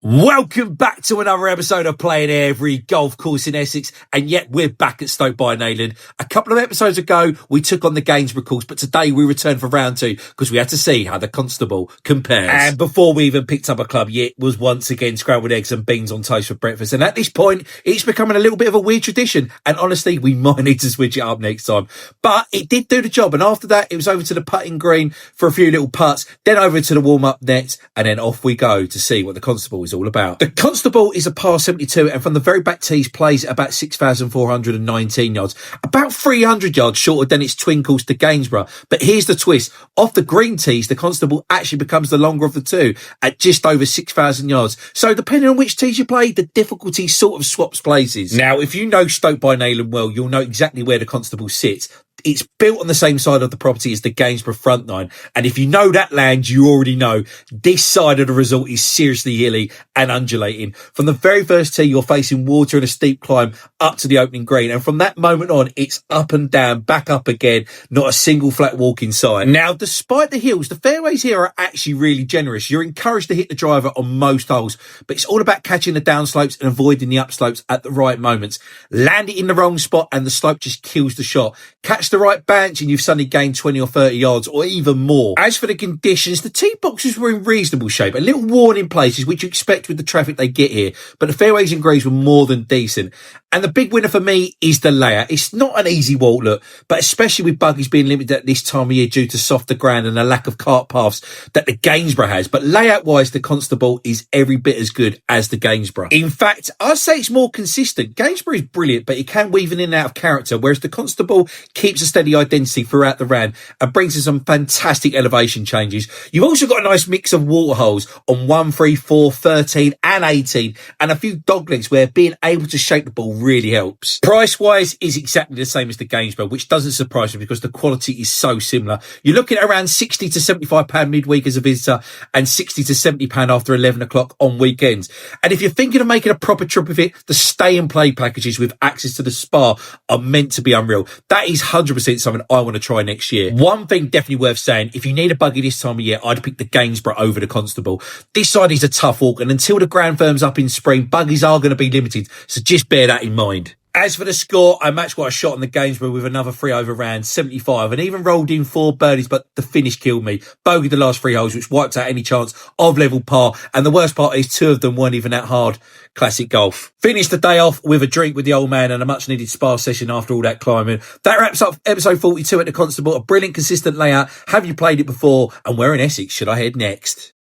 Welcome back to another episode of Playing Every Golf Course in Essex, and yet we're back at Stoke by Nayland. A couple of episodes ago, we took on the Gainsborough course, but today we return for round two because we had to see how the Constable compares. And before we even picked up a club, it was once again scrambled eggs and beans on toast for breakfast. And at this point, it's becoming a little bit of a weird tradition. And honestly, we might need to switch it up next time. But it did do the job. And after that, it was over to the putting green for a few little putts, then over to the warm-up nets, and then off we go to see what the Constable is all about. The Constable is a par 72, and from the very back tees plays at about 6,419 yards, about 300 yards shorter than its twin course to Gainsborough. But here's the twist: off the green tees, the Constable actually becomes the longer of the two at just over 6,000 yards. So depending on which tees you play, the difficulty sort of swaps places. Now, if you know Stoke by Nayland well, you'll know exactly where the Constable sits. It's built on the same side of the property as the Gainsborough front nine. And if you know that land, you already know this side of the resort is seriously hilly and undulating. From the very first tee, you're facing water and a steep climb up to the opening green. And from that moment on, it's up and down, back up again, not a single flat walk inside. Now, despite the hills, the fairways here are actually really generous. You're encouraged to hit the driver on most holes, but it's all about catching the downslopes and avoiding the upslopes at the right moments. Land it in the wrong spot and the slope just kills the shot. Catch the right bench and you've suddenly gained 20 or 30 yards or even more. As for the conditions, the tee boxes were in reasonable shape, a little worn in places, which you expect with the traffic they get here, but the fairways and greens were more than decent. And the big winner for me is the layout. It's not an easy walk, look, but especially with buggies being limited at this time of year due to softer ground and a lack of cart paths that the Gainsborough has. But layout-wise, the Constable is every bit as good as the Gainsborough. In fact, I'd say it's more consistent. Gainsborough is brilliant, but it can weave in and out of character, whereas the Constable keeps a steady identity throughout the round and brings in some fantastic elevation changes. You've also got a nice mix of water holes on 1, 3, 4, 13 and 18, and a few doglegs where being able to shape the ball really helps. Price-wise is exactly the same as the Gainsborough, which doesn't surprise me because the quality is so similar. You're looking at around £60 to £75 midweek as a visitor and £60 to £70 after 11 o'clock on weekends. And if you're thinking of making a proper trip of it, the stay and play packages with access to the spa are meant to be unreal. That is 100% something I want to try next year. One thing definitely worth saying, if you need a buggy this time of year, I'd pick the Gainsborough over the Constable. This side is a tough walk, and until the ground firms up in spring, buggies are going to be limited, so just bear that in mind. As for the score, I matched what I shot on the Gainsborough with another 3 over round, 75, and even rolled in 4 birdies, but the finish killed me. Bogeyed the last 3 holes, which wiped out any chance of level par, and the worst part is 2 of them weren't even that hard. Classic golf. Finished the day off with a drink with the old man and a much needed spa session after all that climbing. That wraps up episode 42 at the Constable. A brilliant, consistent layout. Have you played it before? And where in Essex should I head next?